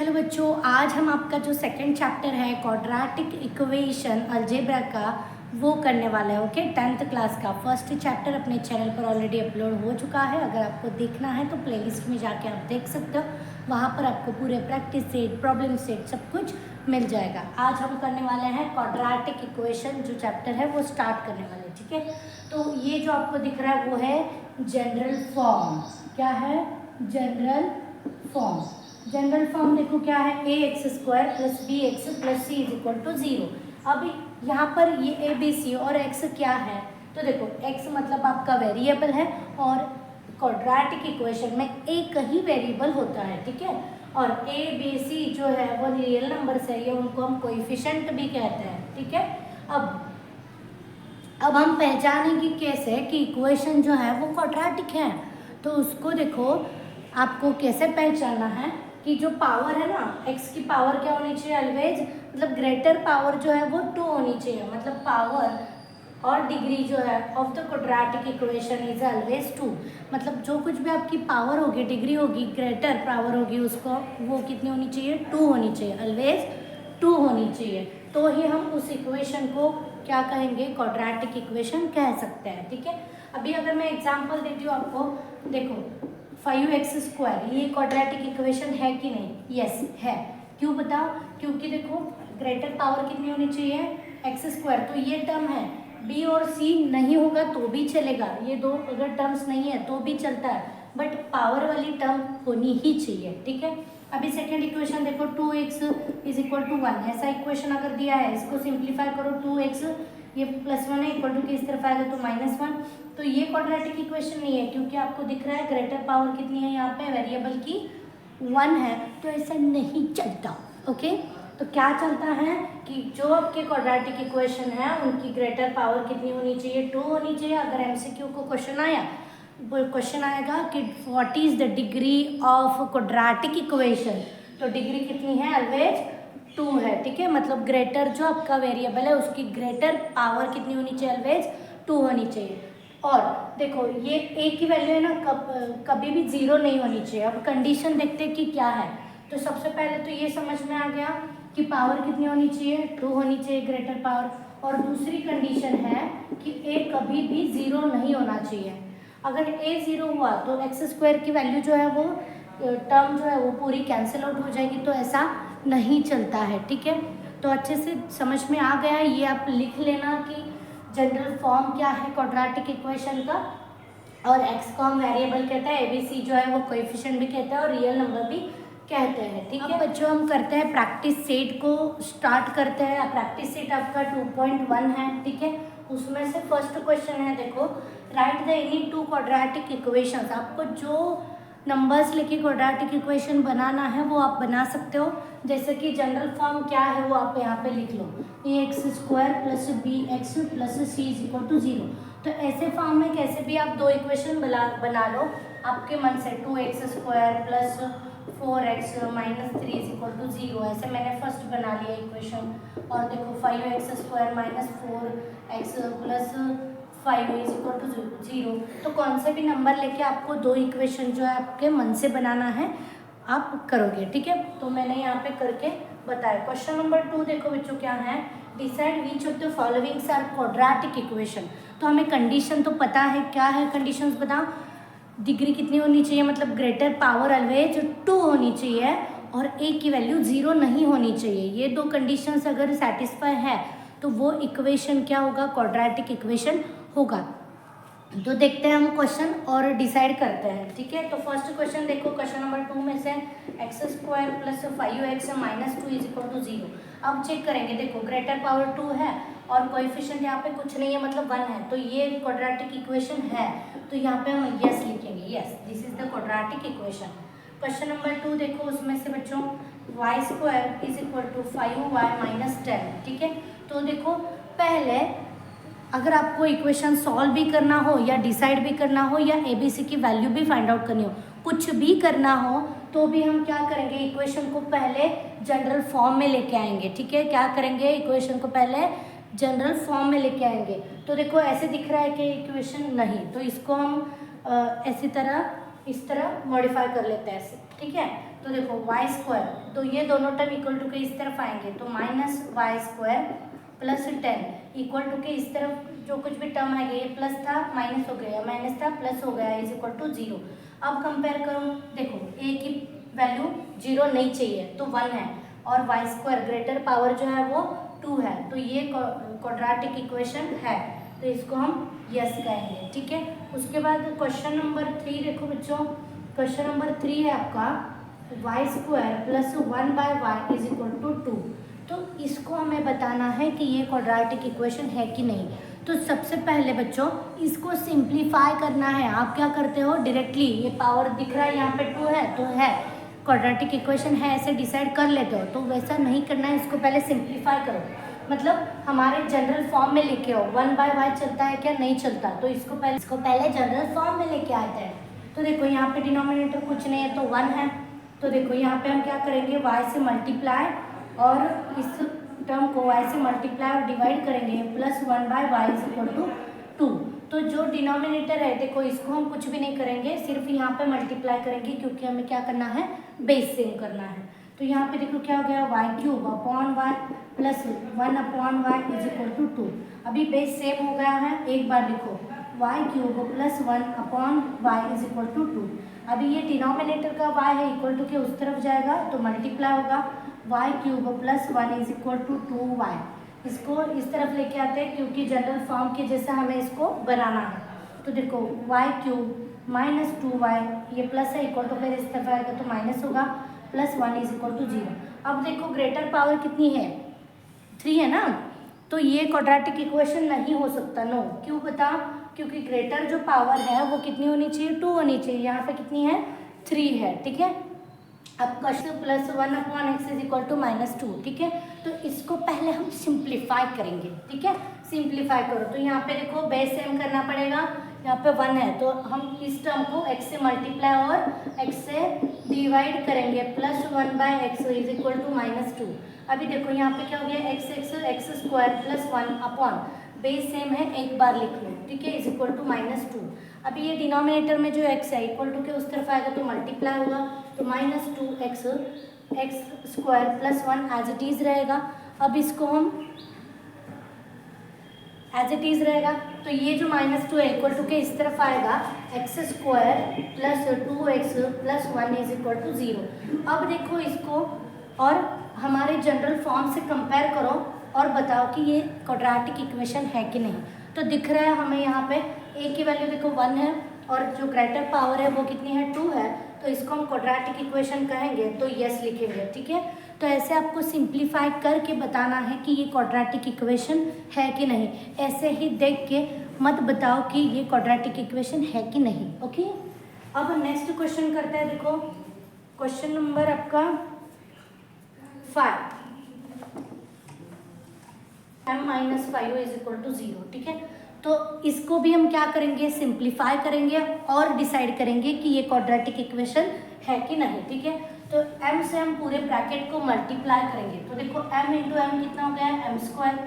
Hello बच्चों, आज हम आपका जो सेकंड चैप्टर है क्वाड्रेटिक इक्वेशन अलजेब्रा का वो करने वाले हैं। ओके, 10th क्लास का फर्स्ट चैप्टर अपने चैनल पर ऑलरेडी अपलोड हो चुका है। अगर आपको देखना है तो प्लेलिस्ट में जाके आप देख सकते हो, वहाँ पर आपको पूरे प्रैक्टिस सेट, प्रॉब्लम सेट सब कुछ मिल जाएगा। आज हम करने वाले हैं क्वाड्रेटिक इक्वेशन, जो चैप्टर है वो स्टार्ट करने वाले हैं। ठीक है, तो ये जो आपको दिख रहा है वो है जनरल फॉर्म। क्या है? General form. जनरल फॉर्म देखो क्या है, a x square plus b x plus c is equal to 0। अब यहाँ पर ये ए बी सी और एक्स क्या है, तो देखो एक्स मतलब आपका वेरिएबल है और क्वाड्रेटिक इक्वेशन में एक ही वेरिएबल होता है। ठीक है, और ए बी सी जो है वो रियल नंबर्स है, ये उनको हम कोएफिशिएंट भी कहते हैं। ठीक है, अब हम पहचानेंगे कैसे कि इक्वेशन जो है वो क्वाड्रेटिक है। तो उसको देखो, आपको कैसे पहचानना है कि जो पावर है ना, x की पावर क्या होनी चाहिए ऑलवेज, मतलब ग्रेटर पावर जो है वो 2 होनी चाहिए। मतलब पावर और डिग्री जो है of the quadratic equation is always 2। मतलब जो कुछ भी आपकी पावर होगी, डिग्री होगी, ग्रेटर पावर होगी, उसको वो कितनी होनी चाहिए? 2 होनी चाहिए, ऑलवेज 2 होनी चाहिए। तो ही हम उस इक्वेशन को क्या कहेंगे? क्वाड्रेटिक इक्वेशन कह सकते हैं। ठीक है, अभी अगर मैं एग्जांपल देती हूँ आपको, देखो 5x स्क्वायर, ये क्वाड्रेटिक इक्वेशन है कि नहीं? यस है। क्यों बताओ? क्योंकि देखो ग्रेटर पावर कितनी होनी चाहिए? x स्क्वायर, तो ये टर्म है। b और c नहीं होगा तो भी चलेगा, ये दो अगर टर्म्स नहीं है तो भी चलता है, बट पावर वाली टर्म होनी ही चाहिए। ठीक है, अभी सेकेंड इक्वेशन देखो, 2x इज इक्वल टू 1, ऐसा इक्वेशन अगर दिया है, इसको सिंप्लीफाई करो, 2x ये +1 है, इक्वल टू के इस तरफ आएगा तो -1। तो ये क्वाड्रेटिक इक्वेशन नहीं है, क्योंकि आपको दिख रहा है ग्रेटर पावर कितनी है यहाँ पे, वेरिएबल की 1 है, तो ऐसा नहीं चलता। ओके, तो क्या चलता है कि जो आपके क्वाड्रेटिक इक्वेशन है उनकी ग्रेटर पावर कितनी होनी चाहिए? 2 होनी चाहिए। अगर एमसीक्यू को क्वेश्चन आया, क्वेश्चन आएगा कि what is the degree of quadratic equation, तो डिग्री कितनी है? ऑलवेज 2 है। ठीक है, मतलब ग्रेटर जो आपका वेरिएबल है उसकी ग्रेटर पावर कितनी होनी चाहिए? ऑलवेज 2 होनी चाहिए। और देखो ये ए की वैल्यू है ना, कभी भी 0 नहीं होनी चाहिए। अब कंडीशन देखते हैं कि क्या है। तो सबसे पहले तो ये समझ में आ गया कि पावर कितनी होनी चाहिए? 2 होनी चाहिए, ग्रेटर पावर। और दूसरी कंडीशन है कि ए कभी भी 0 नहीं होना चाहिए। अगर ए 0 हुआ तो एक्स स्क्वायर की वैल्यू जो है वो टर्म जो है वो पूरी कैंसिल आउट हो जाएगी, तो ऐसा नहीं चलता है। ठीक है, तो अच्छे से समझ में आ गया। ये आप लिख लेना कि जनरल फॉर्म क्या है क्वाड्रेटिक इक्वेशन का, और एक्स को हम वेरिएबल कहते हैं, एबीसी जो है वो कोएफिशिएंट भी कहते हैं और रियल नंबर भी कहते हैं। ठीक है बच्चों, हम करते हैं प्रैक्टिस सेट को स्टार्ट करते हैं। प्रैक्टिस सेट आपका 2.1 है। ठीक है, उसमें से फर्स्ट क्वेश्चन है, देखो right the any 2 quadratic equations. आपको जो नंबर्स लेके क्वाड्रेटिक इक्वेशन बनाना है वो आप बना सकते हो। जैसे कि जनरल फॉर्म क्या है वो आप यहाँ पे लिख लो, a x square plus b x plus c is equal to 0। तो ऐसे फॉर्म में कैसे भी आप 2 इक्वेशन बना लो आपके मन से, 2x square plus 4x minus 3 is equal to 0। ऐसे मैंने फर्स्ट बना लिया इक्वेशन। और देखो 5x square minus 4x plus 5 is equal to 0। तो कौन से भी नंबर लेके आपको 2 इक्वेशन जो है आपके मन से बनाना है आप करोगे। ठीक है, तो मैंने यहाँ पे करके बताया। क्वेश्चन नंबर 2 देखो बच्चों क्या है, decide which of the followings are quadratic equation. तो हमें कंडीशन तो पता है, क्या है कंडीशंस बता। डिग्री कितनी होनी चाहिए, मतलब ग्रेटर पावर ऑलवेज 2 होनी चाहिए और ए की वैल्यू 0 नहीं होनी चाहिए। ये 2 कंडीशंस अगर सेटिस्फाई है तो वो इक्वेशन क्या होगा? क्वाड्रेटिक इक्वेशन होगा। तो देखते हैं हम क्वेश्चन और डिसाइड करते हैं। ठीक है, तो फर्स्ट क्वेश्चन देखो, क्वेश्चन नंबर 2 में से x square plus 5x minus 2 is equal to 0। अब चेक करेंगे, देखो ग्रेटर पावर 2 है और कोएफिशिएंट यहाँ पे कुछ नहीं है, मतलब 1 है, तो ये क्वाड्रेटिक इक्वेशन है। तो यहाँ पे हम यस लिखेंगे, yes this is the quadratic equation. Question number 2 देखो, उसमें से बच्चों y square is equal to 5y minus 10। ठीक है, तो देखो पहले अगर आपको इक्वेशन सॉल्व भी करना हो या डिसाइड भी करना हो या एबीसी की वैल्यू भी फाइंड आउट करनी हो, कुछ भी करना हो, तो भी हम क्या करेंगे? इक्वेशन को पहले जनरल फॉर्म में लेके आएंगे। ठीक है, क्या करेंगे? इक्वेशन को पहले जनरल फॉर्म में लेके आएंगे। तो देखो ऐसे दिख रहा है कि इक्वेशन नहीं, तो इसको हम ऐसी तरह इस तरह मॉडिफाई कर लेते हैं ऐसे। ठीक है, तो देखो वाई स्क्वायर, तो ये दोनों टर्म इक्वल टू के इस तरफ आएंगे, तो minus y square plus 10 equal to के इस तरफ जो कुछ भी टर्म आएगा, ये प्लस था माइनस हो गया, माइनस था प्लस हो गया, इज इक्वल टू 0। अब कंपेयर करो, देखो ए की वैल्यू 0 नहीं चाहिए तो 1 है, और वाई स्क्वायर ग्रेटर पावर जो है वो 2 है, तो ये क्वाड्रेटिक इक्वेशन है, तो इसको हम यस कहेंगे। ठीक है, उसके बाद क्वेश्चन नंबर 3 देखो बच्चों, क्वेश्चन नंबर 3 है आपका y square plus 1 by y is equal to 2। तो इसको हमें बताना है कि ये क्वाड्रेटिक इक्वेशन है कि नहीं। तो सबसे पहले बच्चों इसको सिंप्लीफाई करना है। आप क्या करते हो, डायरेक्टली ये पावर दिख रहा है यहाँ पे 2 है तो है क्वाड्रेटिक इक्वेशन है ऐसे डिसाइड कर लेते हो, तो वैसा नहीं करना है, इसको पहले सिंप्लीफाई करो। मतलब हमारे जनरल फॉर्म में लेके आओ, 1 बाय वाई चलता है क्या, नहीं चलता, तो इसको पहले जनरल फॉर्म में लेके आते हैं। तो देखो यहाँ पे डिनोमिनेटर कुछ नहीं है तो 1 है, तो देखो यहाँ पे हम क्या करेंगे, y से मल्टीप्लाई और इस टर्म को y से मल्टीप्लाई और डिवाइड करेंगे, plus 1 by y is equal to 2। तो जो डिनोमिनेटर है देखो इसको हम कुछ भी नहीं करेंगे, सिर्फ यहाँ पे मल्टीप्लाई करेंगे क्योंकि हमें क्या करना है, बेस सेम करना है। तो यहाँ पे देखो क्या हो गया, y cube upon y plus 1 upon y is equal to 2। अभी बेस सेम हो गया है, एक बार लिखो y cube plus 1 upon y is equal to 2। अभी ये डिनोमिनेटर का y है इक्वल टू के उस तरफ जाएगा तो मल्टीप्लाई होगा, y cube plus 1 is equal to 2y। इसको इस तरफ लेके आते हैं क्योंकि जनरल फॉर्म के जैसा हमें इसको बनाना है। तो देखो वाई क्यूब माइनस 2y, ये प्लस है इक्वल टू फिर इस तरफ आएगा तो माइनस होगा, प्लस 1 इज इक्वल टू 0। अब देखो ग्रेटर पावर कितनी है, 3 है ना, तो ये क्वाड्रेटिक इक्वेशन नहीं हो सकता, नो। क्यों बता, क्योंकि ग्रेटर जो पावर है वो कितनी होनी चाहिए, 2 होनी चाहिए, यहाँ पे कितनी है, 3 है। ठीक है, अब question plus 1 upon x is equal to minus 2। ठीक है, तो इसको पहले हम सिंप्लीफाई करेंगे। ठीक है, सिंप्लीफाई करो, तो यहाँ पे देखो बेस सेम करना पड़ेगा, यहाँ पे 1 है तो हम इस टर्म को x से मल्टीप्लाई और x से डिवाइड करेंगे, plus 1 by x is equal to minus 2। अभी देखो यहाँ पे क्या हो गया, x square plus 1 upon base same है, एक बार लिख लो। ठीक है, इज इक्वल टू माइनस 2। अभी ये डिनोमिनेटर में जो x है इक्वल टू के उस तरफ आएगा तो मल्टीप्लाई होगा, तो minus 2x x square plus 1 as it is रहेगा। अब इसको हम एज इट इज रहेगा, तो ये जो माइनस 2 है इक्वल टू के इस तरफ आएगा, x square plus 2x plus 1 is equal to 0। अब देखो इसको और हमारे जनरल फॉर्म से कंपेयर करो और बताओ कि ये क्वाड्रेटिक इक्वेशन है कि नहीं। तो दिख रहा है हमें यहाँ पे a की वैल्यू देखो 1 है और जो ग्रेटर पावर है वो कितनी है, 2 है, तो इसको हम क्वाड्रेटिक इक्वेशन कहेंगे तो यस लिखेंगे। ठीक है, तो ऐसे आपको सिंप्लीफाई करके बताना है कि ये क्वाड्रेटिक इक्वेशन है कि नहीं, ऐसे ही देख के मत बताओ कि ये क्वाड्रेटिक इक्वेशन है कि नहीं। ओके, अब नेक्स्ट क्वेश्चन करते हैं। देखो क्वेश्चन नंबर आपका 5, m minus 5 is equal to 0। ठीक है, तो इसको भी हम क्या करेंगे, सिंप्लीफाई करेंगे और डिसाइड करेंगे कि ये क्वाड्रेटिक इक्वेशन है कि नहीं। ठीक है, तो m से हम पूरे ब्रैकेट को मल्टीप्लाई करेंगे, तो देखो m इंटू एम कितना हो गया है, m square,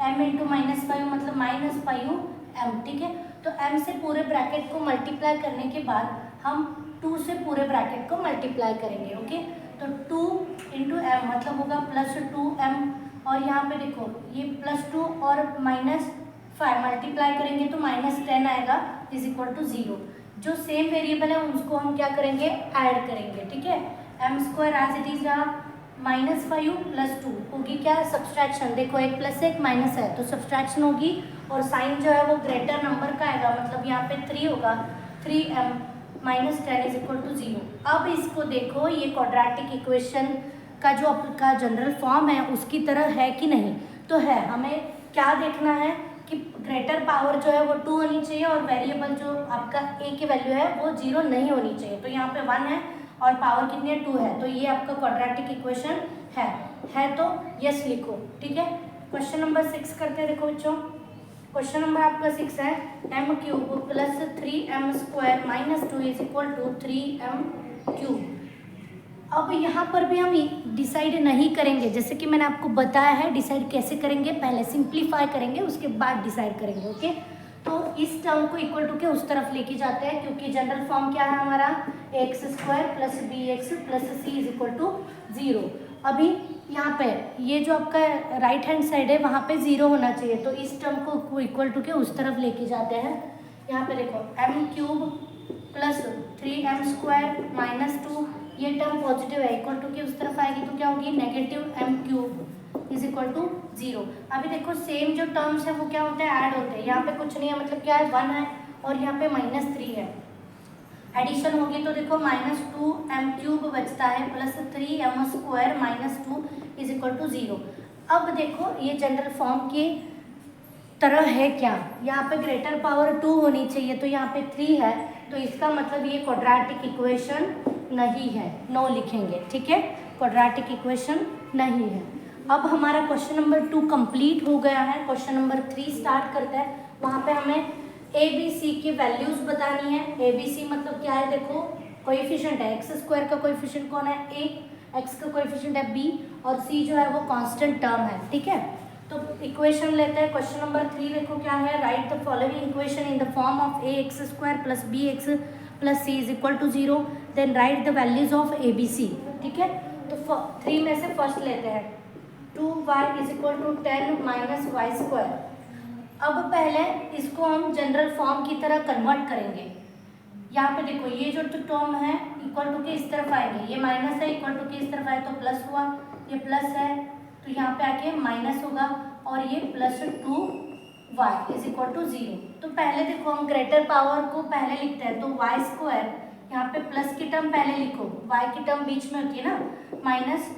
m into minus 5 मतलब माइनस 5m। ठीक है, तो m से पूरे ब्रैकेट को मल्टीप्लाई करने के बाद हम 2 से पूरे ब्रैकेट को मल्टीप्लाई करेंगे। ओके, तो 2 इंटू एम मतलब होगा प्लस 2m, और यहाँ पे देखो ये प्लस 2 और माइनस 5 मल्टीप्लाई करेंगे तो माइनस 10 आएगा इज इक्वल टू 0। जो सेम वेरिएबल है उसको हम क्या करेंगे, ऐड करेंगे। ठीक है, m square as it is रहा, माइनस 5 प्लस 2 होगी क्या, सब्सट्रैक्शन। देखो एक प्लस एक माइनस है तो सब्सट्रैक्शन होगी, और साइन जो है वो ग्रेटर नंबर का आएगा, मतलब यहाँ पे 3 होगा, 3m minus 10 is equal to 0। अब इसको देखो ये क्वाड्रेटिक इक्वेशन का जो आपका जनरल फॉर्म है उसकी तरह है कि नहीं। तो है, हमें क्या देखना है कि ग्रेटर पावर जो है वो 2 होनी चाहिए और वेरिएबल जो आपका a की वैल्यू है वो 0 नहीं होनी चाहिए। तो यहाँ पे 1 है और पावर कितनी है, 2 है, तो ये आपका क्वाड्रेटिक इक्वेशन है तो यस लिखो। ठीक है, क्वेश्चन नंबर 6 करते हैं। देखो बच्चों क्वेश्चन नंबर आपका 6 है, m cube plus 3m square minus 2 is equal to 3m cube. अब यहाँ पर भी हम डिसाइड नहीं करेंगे, जैसे कि मैंने आपको बताया है डिसाइड कैसे करेंगे, पहले सिंप्लीफाई करेंगे उसके बाद डिसाइड करेंगे। ओके, तो इस टर्म को इक्वल टू के उस तरफ लेके जाते हैं, क्योंकि जनरल फॉर्म क्या है हमारा, x square plus b x plus c is equal to 0। अभी यहाँ पे ये जो आपका राइट हैंड साइड है वहाँ पे 0 होना चाहिए, तो इस टर्म को इक्वल टू के उस तरफ लेके जाते हैं। यहाँ पे देखो m cube plus 3m square minus 2, ये टर्म पॉजिटिव है, इक्वल टू के उस तरफ आएगी तो क्या होगी, negative m cube is equal to 0। अभी देखो सेम जो टर्म्स है वो क्या होते हैं, ऐड होते हैं। यहाँ पे कुछ नहीं है, मतलब क्या है, 1 है और यहाँ पे -3 है, एडिशन होगी तो देखो -2m क्यूब बचता है plus 3m square minus 2 is equal to 0। अब देखो ये जनरल फॉर्म की तरह है क्या, यहाँ पे ग्रेटर पावर 2 होनी चाहिए, तो यहाँ पे 3 है, तो इसका मतलब ये क्वाड्रेटिक इक्वेशन नहीं है, नो लिखेंगे, ठीक है, क्वाड्रेटिक इक्वेशन नहीं है। अब हमारा क्वेश्चन नंबर 2 कंप्लीट हो गया है। क्वेश्चन नंबर 3 स्टार्ट करते हैं। वहाँ पे हमें ए बी सी की वैल्यूज बतानी है। ए बी सी मतलब क्या है, देखो कोएफिशिएंट है, एक्स स्क्वायर का कोएफिशिएंट कौन है, ए, एक्स का कोएफिशिएंट है बी, और सी जो है वो कांस्टेंट टर्म है, ठीक है। तो इक्वेशन लेते हैं। क्वेश्चन नंबर 3 देखो क्या है, write the following equation in the form of a x square plus b x plus c is equal to 0, then write the values of a b c, ठीक है। तो 3 में से फर्स्ट लेते हैं, 2y is equal to 10 minus y square. अब पहले इसको हम जनरल फॉर्म की तरह कन्वर्ट करेंगे। यहाँ पे देखो ये जो टर्म है इक्वल टू के इस तरफ आएंगे, ये माइनस है, इक्वल टू के इस तरफ आए तो प्लस हुआ, ये प्लस है तो यहाँ पे आके माइनस होगा, और ये plus 2y is equal to 0। तो पहले देखो हम ग्रेटर पावर को पहले लिखते हैं, तो वाई स्क्वायर, यहाँ पे प्लस की टर्म पहले लिखो, y की टर्म बीच में होती है ना, माइनस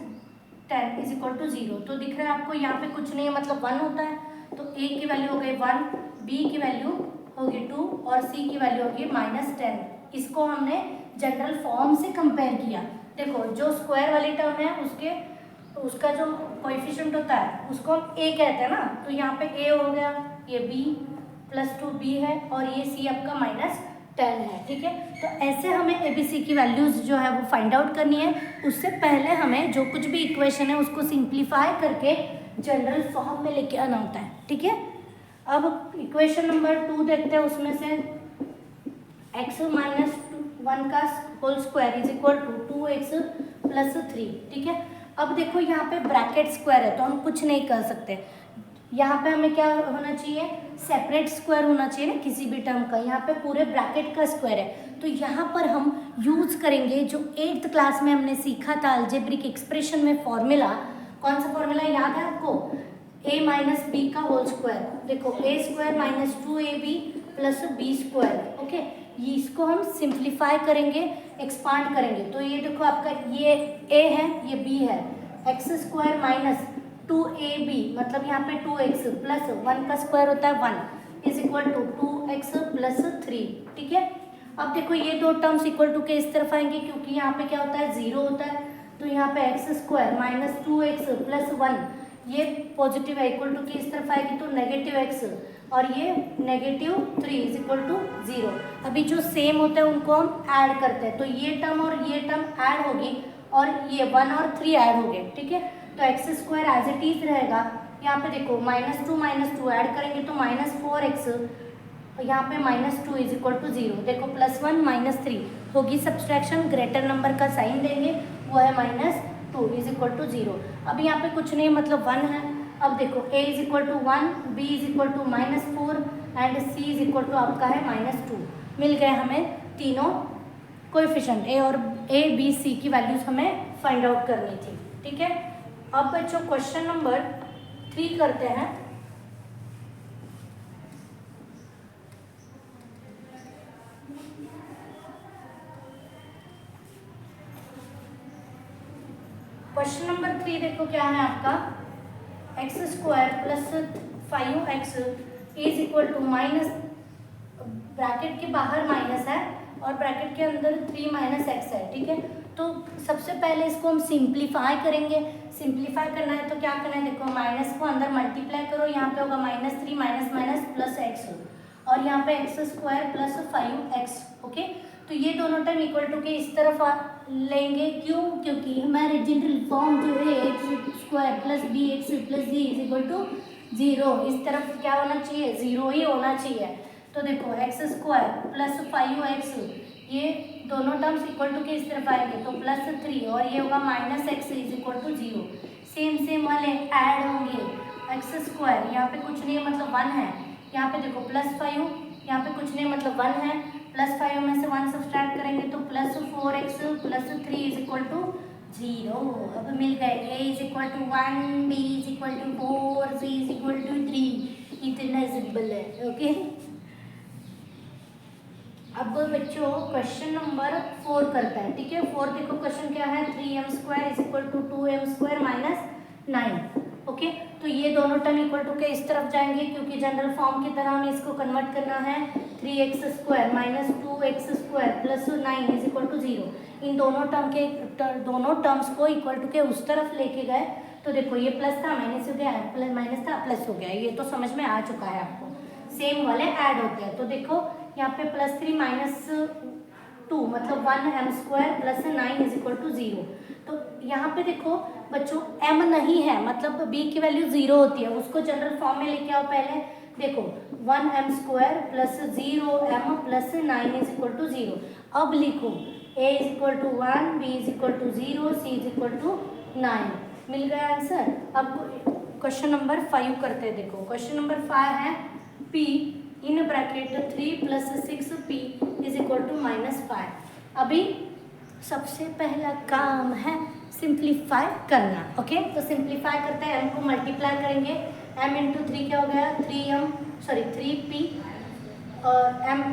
10 इज इक्वल टू 0। तो दिख रहा है आपको यहाँ पे कुछ नहीं है, मतलब 1 होता है, तो a की वैल्यू हो गई 1, b की वैल्यू होगी 2 और c की वैल्यू होगी -10। इसको हमने जनरल फॉर्म से कंपेयर किया। देखो जो स्क्वायर वाली टर्म है उसका जो कोएफिशिएंट होता है उसको हम a कहते हैं ना, तो यहाँ पे a हो गया, ये b प्लस 2b है और ये c आपका -10 है, ठीक है। तो ऐसे हमें ABC की वैल्यूज जो है वो फाइंड आउट करनी है। उससे पहले हमें जो कुछ भी इक्वेशन है उसको सिंप्लीफाई करके जनरल फॉर्म में लेके आना होता है, ठीक है। अब इक्वेशन नंबर 2 देखते हैं, उसमें से x माइनस 1 का whole square is equal to 2x plus 3, ठीक है। अब देखो यहाँ पे ब्रैकेट स्क्वायर है तो हम कुछ नहीं कर सकते, यहाँ पे हमें क्या होना चाहिए, सेपरेट स्क्वायर होना चाहिए ना किसी भी टर्म का। यहाँ पे पूरे ब्रैकेट का स्क्वायर है, तो यहाँ पर हम यूज करेंगे जो 8th क्लास में हमने सीखा था अलजेब्रिक एक्सप्रेशन में फॉर्मूला। कौन सा फॉर्मूला याद है आपको, a माइनस बी का होल स्क्वायर। देखो a square minus 2ab plus b square, okay. इसको हम सिंप्लीफाई करेंगे, एक्सपांड करेंगे, तो ये देखो आपका ये a है, ये b है, एक्स स्क्वायर माइनस 2ab मतलब यहाँ पे 2x प्लस 1 का स्क्वायर होता है 1 is equal to 2x plus 3, ठीक है। अब देखो ये दो टर्म्स इक्वल टू के इस तरफ आएंगे, क्योंकि यहाँ पे क्या होता है 0 होता है, तो यहाँ पे x square minus 2x plus 1 ये पॉजिटिव है, इक्वल टू के इस तरफ आएगी तो नेगेटिव x और ये -3 इज इक्वल टू 0। अभी जो सेम होता है उनको हम ऐड करते हैं, तो ये टर्म और ये टर्म ऐड होगी और ये 1 और 3 ऐड हो गए, ठीक है। तो x square as it is रहेगा। यहाँ पे देखो -2 ऐड करेंगे तो -4x, यहाँ पे -2 इज इक्वल टू 0। देखो +1 -3 होगी सब्सट्रैक्शन, ग्रेटर नंबर का साइन देंगे, वो है -2 इज इक्वल टू 0। अब यहाँ पे कुछ नहीं मतलब 1 है। अब देखो a is equal to 1, b is equal to -4 and c is equal to आपका है -2। मिल गए हमें तीनों कोएफिशिएंट a b c की वैल्यूज हमें फाइंड आउट करनी थी, ठीक है। अब बच्चों क्वेश्चन नंबर 3 करते हैं। क्वेश्चन नंबर 3 देखो क्या है आपका, x square plus 5x is equal to minus, bracket के बाहर माइनस है और ब्रैकेट के अंदर 3 x है, ठीक है। तो सबसे पहले इसको हम सिंप्लीफाई करेंगे। सिंप्लीफाई करना है तो क्या करना है, देखो माइनस को अंदर मल्टीप्लाई करो, यहाँ पे होगा -3 माइनस माइनस प्लस x और यहाँ पे x square plus 5x, okay. तो ये दोनों टाइम इक्वल टू के इस तरफ लेंगे, क्यों, क्योंकि हमारे जनरल फॉर्म जो है x square plus b x plus c is equal to 0, इस तरफ क्या होना चाहिए 0 ही होना चाहिए। तो देखो एक्स स्क्वायर प्लस 5x, ये दोनों टर्म्स इक्वल टू के इस तरफ आएंगे तो प्लस 3, और ये होगा minus x is equal to 0। Same वाले ऐड होंगे, एक्स स्क्वायर यहाँ पे कुछ नहीं है मतलब 1 है, यहाँ पे देखो प्लस 5, यहाँ पे कुछ नहीं मतलब 1 है, प्लस 5 में से 1 सब्सट्रैक्ट करेंगे तो plus 4x plus 3 is equal to 0। अब मिल गए a is equal to 1, b is equal to 4, c is equal to 3। इतना सिंपल है। ओके, अब बच्चों क्वेश्चन नंबर 4 करता है। ठीक है, 4 देखो क्वेश्चन क्या है, 3m square is equal to 2m square minus 9। Okay, तो ये दोनों टर्म इक्वल टू के इस तरफ जाएंगे क्योंकि जनरल फॉर्म की तरह हमें इसको कन्वर्ट करना है। 3x square minus 2x square plus 9 is equal to 0। इन दोनों टर्म्स को इक्वल टू के उस तरफ लेके गए तो देखो ये प्लस था माइनस हो गया, प्लस माइनस था प्लस हो गया, ये तो समझ में आ चुका है आपको। सेम वाले ऐड होते हैं तो देखो यहाँ पे प्लस 3 माइनस 2 मतलब 1m square plus 9 is equal to 0। तो यहाँ पे देखो बच्चों m नहीं है मतलब b की वैल्यू 0 होती है, उसको जनरल फॉर्म में लेके आओ। पहले देखो 1m square plus 0m plus 9 is equal to 0। अब लिखो a is equal to 1, b is equal to 0, c is equal to 9। मिल गया आंसर। अब क्वेश्चन नंबर 5 करते हैं। देखो क्वेश्चन नंबर 5 है p in bracket 3 plus 6p is equal to minus 5। अभी सबसे पहला काम है सिंप्लीफाई करना। ओके, तो सिंप्लीफाई करते हैं, m को मल्टीप्लाई करेंगे, m इंटू 3 क्या हो गया 3p, और m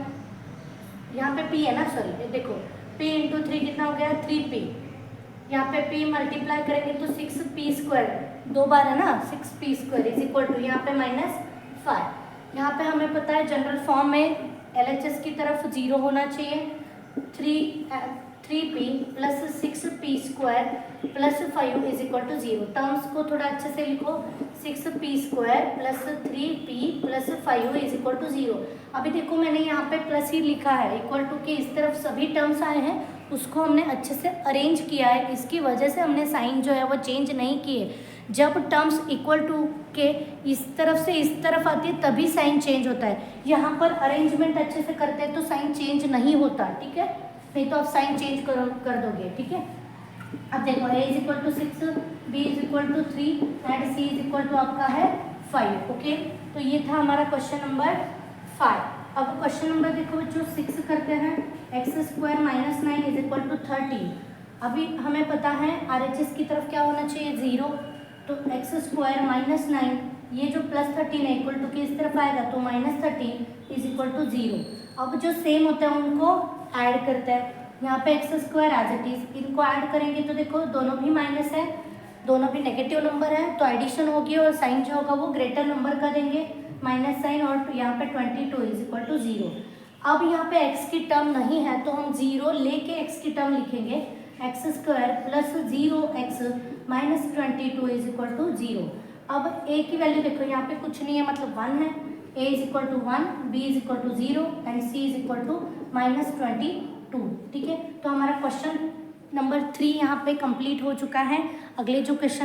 यहाँ पे p है ना, सॉरी देखो p इंटू 3 कितना हो गया 3p, यहाँ पे p मल्टीप्लाई करेंगे तो 6p स्क्वायर, 2 बार है ना 6p square is equal to यहाँ पे माइनस 5। यहाँ पे हमें पता है जनरल फॉर्म में LHS की तरफ 0 होना चाहिए। 3p plus 6p square plus 5 is equal to 0। Terms को थोड़ा अच्छे से लिखो, 6p square plus 3p plus 5 is equal to 0। अभी देखो मैंने यहाँ पे प्लस ही लिखा है, इक्वल टू के इस तरफ सभी टर्म्स आए हैं, उसको हमने अच्छे से अरेंज किया है, इसकी वजह से हमने साइन जो है वो चेंज नहीं किए। जब टर्म्स इक्वल टू के इस तरफ से इस तरफ आती है तभी साइन चेंज होता है। यहाँ पर अरेंजमेंट अच्छे से करते हैं तो साइन चेंज नहीं होता। ठीक है, नहीं तो आप साइन चेंज कर दोगे। ठीक है, अब देखो a is equal to 6, b is equal to 3 and c is equal to आपका है 5। ओके, तो ये था हमारा क्वेश्चन नंबर 5। अब क्वेश्चन नंबर देखो जो 6 करते हैं, x square minus 9 is equal to 13। अभी हमें पता है RHS की तरफ क्या होना चाहिए 0, तो एक्स स्क्वायर माइनस 9 ये जो प्लस 13 है इक्वल टू के इस तरफ आएगा तो माइनस 13 इज इक्वल टू 0। अब जो सेम होता है उनको ऐड करते हैं, यहाँ पे x square as it is, इनको ऐड करेंगे तो देखो दोनों भी माइनस है, दोनों भी नेगेटिव नंबर है, तो एडिशन होगी और साइन जो होगा वो ग्रेटर नंबर का देंगे माइनस साइन, और यहाँ पे 22 इज इक्वल टू 0। अब यहाँ पे x की टर्म नहीं है तो हम 0 लेके x की टर्म लिखेंगे, x square plus 0x minus 22 is equal to 0। अब a की वैल्यू देखो यहाँ पे कुछ नहीं है मतलब 1 है, a is equal to 1, b is equal to 0 and c is equal to minus 22। ठीक है, तो हमारा क्वेश्चन नंबर 3 यहाँ पे कंप्लीट हो चुका है। अगले जो क्वेश्चन है